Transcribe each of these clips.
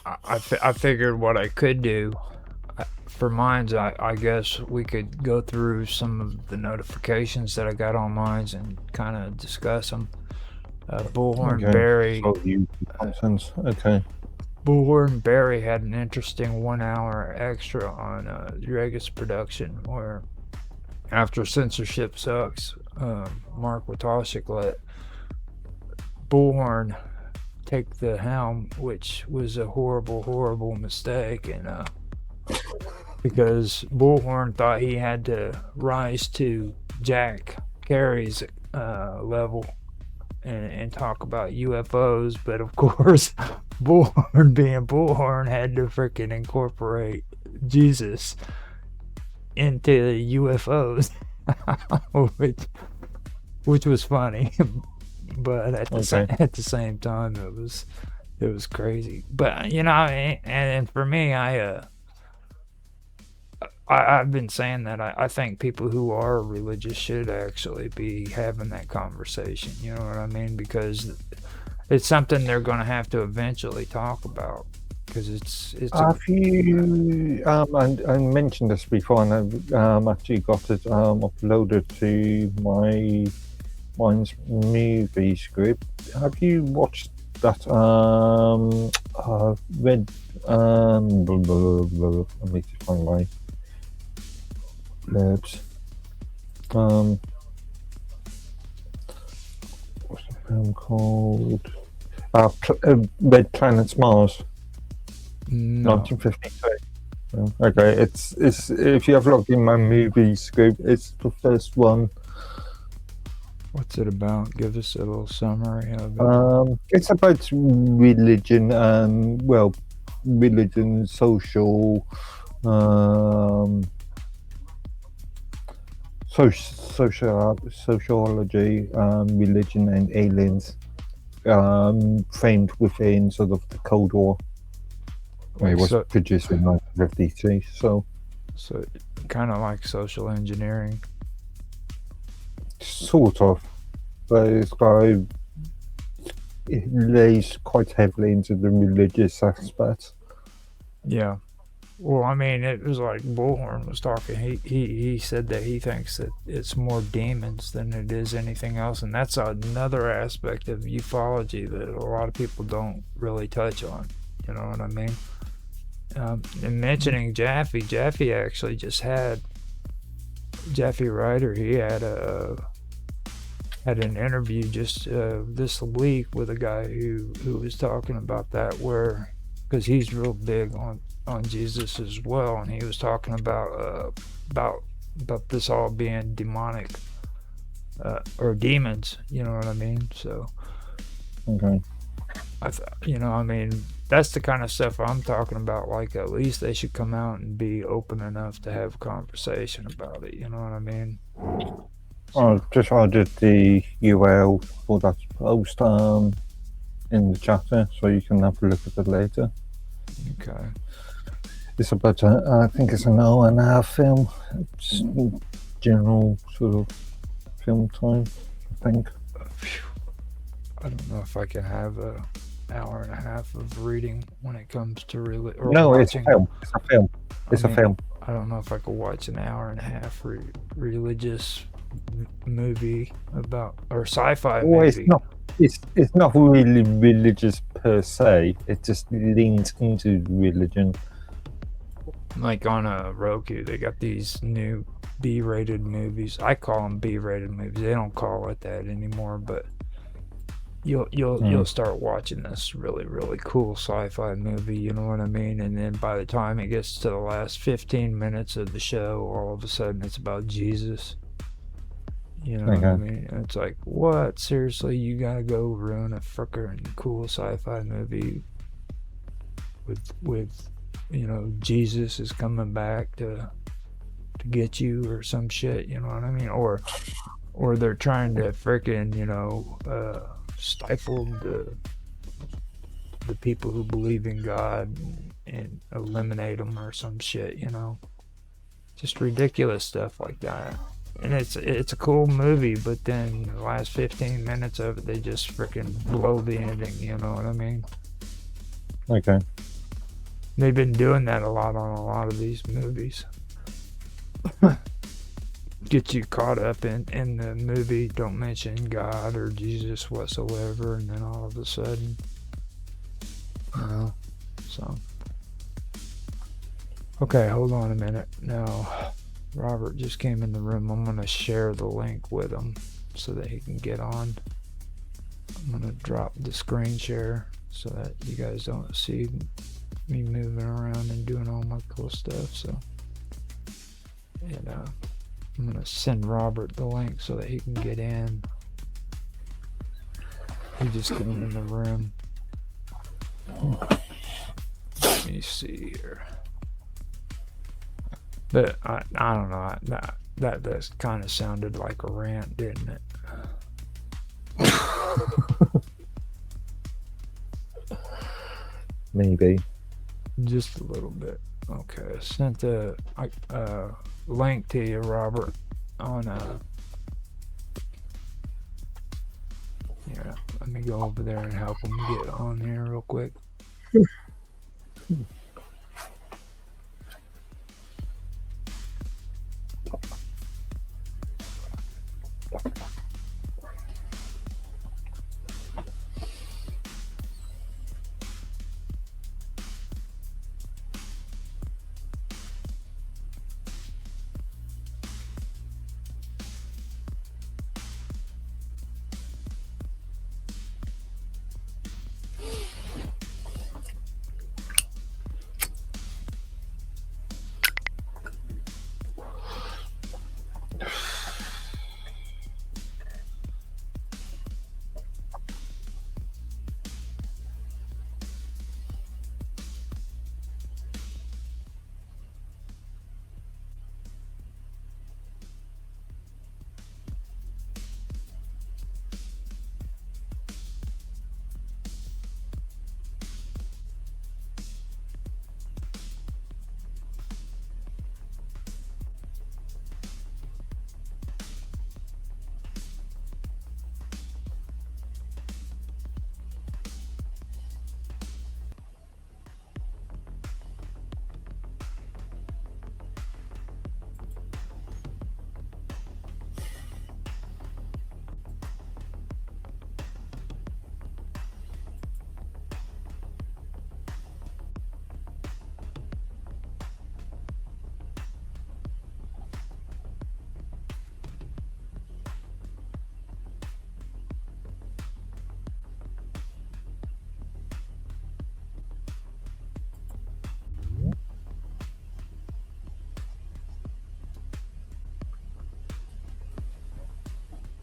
I figured what I could do for mines, I guess we could go through some of the notifications that I got on mines and kind of discuss them. Bullhorn Okay. Barry, So you content. Okay. Bullhorn Barry had an interesting 1 hour extra on Regis production where after censorship sucks, Mark Watashik let Bullhorn take the helm, which was a horrible, horrible mistake, and because Bullhorn thought he had to rise to Jack Carey's level and talk about UFOs, but of course, Bullhorn being Bullhorn had to freaking incorporate Jesus into the UFOs, which which was funny, but Okay. at the same time it was crazy. But and for me, I've been saying that I think people who are religious should actually be having that conversation. You know what I mean? Because it's something they're going to have to eventually talk about. Because it's a Have you, I mentioned this before, and I've actually got it uploaded to mine's movies group. Have you watched that red blah, blah, blah, let me just find my blurbs. What's the film called? Red Planet's Mars, no. 1952. Okay, it's if you have looked in my movies group, it's the first one. What's it about? Give us a little summary of it. It's about religion and religion, sociology, religion, and aliens, framed within sort of the Cold War. It Like was so, produced in 1952, so so kind of like social engineering. sort of, but it lays quite heavily into the religious aspect. Yeah. Well, I mean, it was like Bullhorn was talking. He said that he thinks that it's more demons than it is anything else, and that's another aspect of ufology that a lot of people don't really touch on. You know what I mean? And mentioning Jaffe actually just had Jaffe Ryder. He had an interview just this week with a guy who was talking about that, where because he's real big on Jesus as well, and he was talking about this all being demonic or demons. You know what I mean? So Okay. I mean, that's the kind of stuff I'm talking about. Like, at least they should come out and be open enough to have a conversation about it. You know what I mean? I just added the URL for that post in the chat there, so you can have a look at it later. Okay. It's about, I think it's an hour and a half film. It's general sort of film time, I think. I don't know if I can have a hour and a half of reading when it comes to No, watching. it's a film. It's a film. It's I a mean, film. I don't know if I could watch an hour and a half religious movie about or sci-fi Well, it's movie. not. It's not really religious per se. It just leans into religion. Like on a Roku, they got these new B-rated movies. I call them B-rated movies. They don't call it that anymore, but you'll start watching this really really cool sci-fi movie. You know what I mean? And then by the time it gets to the last 15 minutes of the show, all of a sudden it's about Jesus. You know what I Okay. mean? And it's like, what? Seriously, you gotta go ruin a freaking cool sci-fi movie with Jesus is coming back to get you or some shit. You know what I mean? Or they're trying to freaking stifle the people who believe in God and eliminate them or some shit. Just ridiculous stuff like that. And it's a cool movie, but then the last 15 minutes of it, they just freaking blow the ending. You know what I mean? Okay. They've been doing that a lot on a lot of these movies. Get you caught up in the movie, don't mention God or Jesus whatsoever, and then all of a sudden, so. Okay, hold on a minute. Now, Robert just came in the room. I'm going to share the link with him so that he can get on. I'm going to drop the screen share so that you guys don't see me moving around and doing all my cool stuff. So, and I'm going to send Robert the link so that he can get in. He just came in the room. Let me see here. But I don't know. That kind of sounded like a rant, didn't it? Maybe. Just a little bit. Okay, sent the link to you, Robert, on yeah, let me go over there and help him get on here real quick.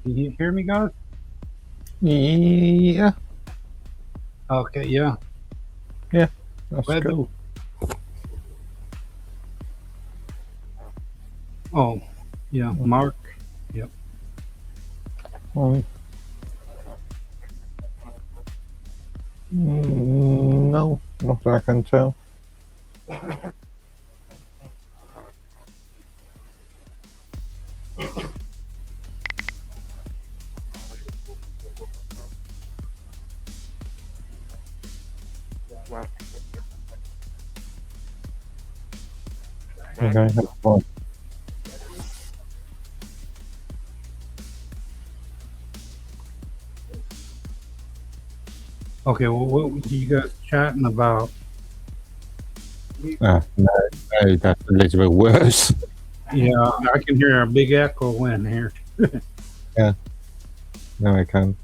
Can you hear me, guys? Yeah. Okay, yeah. That's Glad good. to- Oh, yeah, Mark. No, not that I can tell. Okay, that's fine. Okay, well, what were you guys chatting about? No, that's a little bit worse. Yeah, I can hear a big echo in here. No, I can.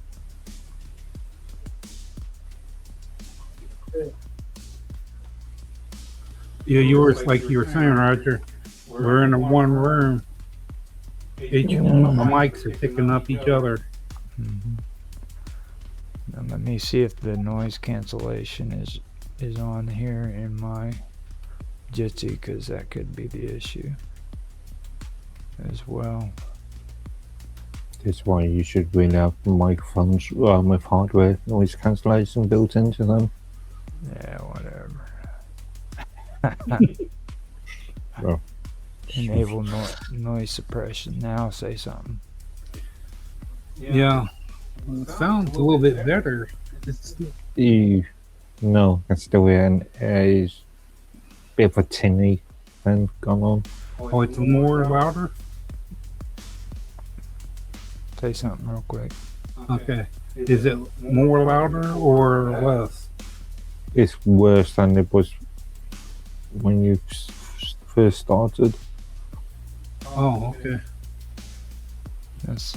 Yeah, you were like you were saying, Roger. We're in a one room. Each one of the mics are picking up each other. Mm-hmm. Now let me see if the noise cancellation is on here in my Jitsi, because that could be the issue as well. That's why you should really have microphones with hardware noise cancellation built into them. Yeah, whatever. Well, Enable noise suppression. Now say something. Yeah, it sounds a little bit better. It's, no, that's the way it is. bit of a tinny thing going on. Oh, it's more louder? Say something real quick. Okay. Is it more louder or less? It's worse than it was when you first started. Oh, okay. That's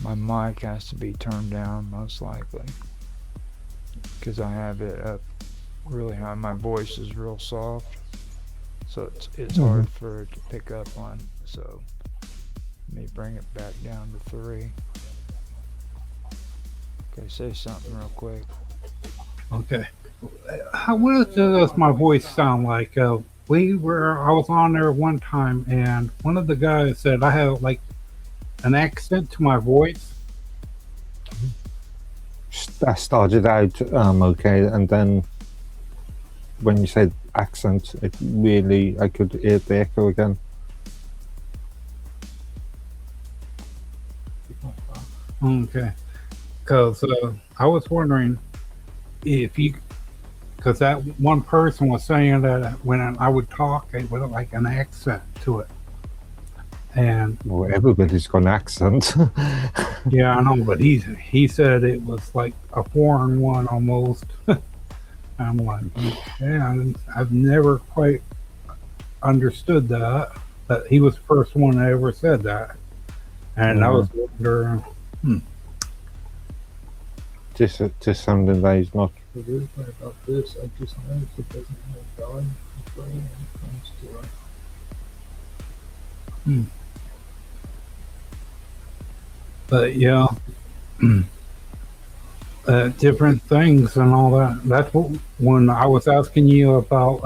my mic has to be turned down most likely because I have it up really high. My voice is real soft, so it's hard for it to pick up on. So let me bring it back down to 3. Okay, say something real quick. Okay. What does my voice sound like? I was on there one time, and one of the guys said I have like an accent to my voice. That started out okay, and then when you said accent, it really, I could hear the echo again. Okay. Because I was wondering if you, because that one person was saying that when I would talk, it was like an accent to it. And well, everybody's got an accent. yeah, I know, but he said it was like a foreign one almost. I'm like, yeah, I've never quite understood that. But he was the first one that ever said that, and I was wondering. Just something that is not. The weird part about this, I just noticed it doesn't have volume control when it comes to it. But yeah, different things and all that. That's what when I was asking you about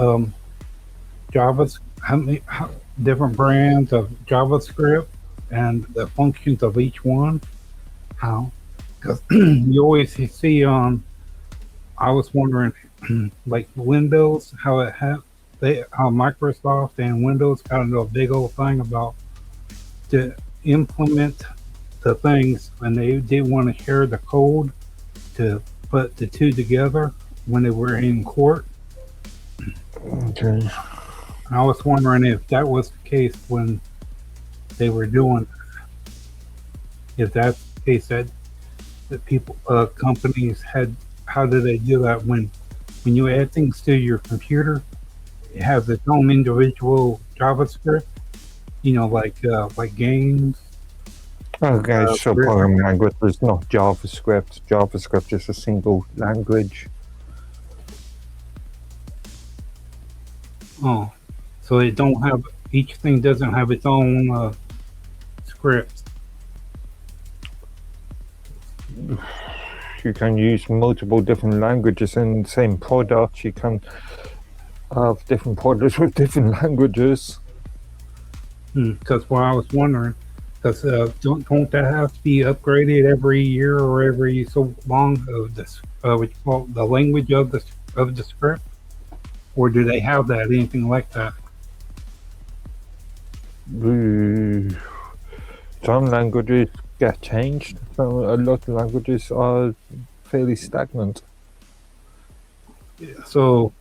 Java's how different brands of JavaScript and the functions of each one. How? Because you always see on. I was wondering, like Windows, how Microsoft and Windows got into a big old thing about to implement the things, and they did want to share the code to put the two together when they were in court. Okay. I was wondering if that was the case when they were doing, if that's the case that people, companies had. How do they do that when you add things to your computer? It has its own individual JavaScript. You know, like games. Okay, so programming language is not JavaScript. JavaScript is a single language. Oh, so it don't have each thing doesn't have its own script. You can use multiple different languages in the same product. You can have different products with different languages. Because what I was wondering, because don't that have to be upgraded every year or every so long of this what you call the language of the script, or do they have that anything like that? Some languages get changed. So a lot of languages are fairly stagnant. So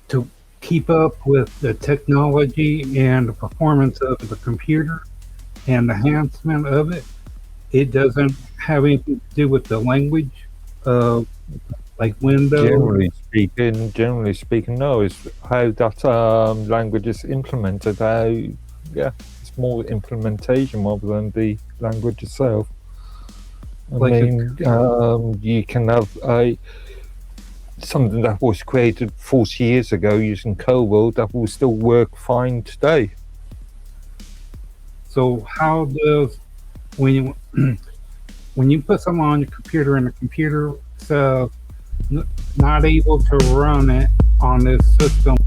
to keep up with the technology and the performance of the computer and the enhancement of it, it doesn't have anything to do with the language of like Windows. Generally speaking, no. It's how that language is implemented. It's more implementation rather than the language itself. You can have something that was created 40 years ago using COBOL that will still work fine today. So how does when you put something on your computer and the computer not able to run it on this system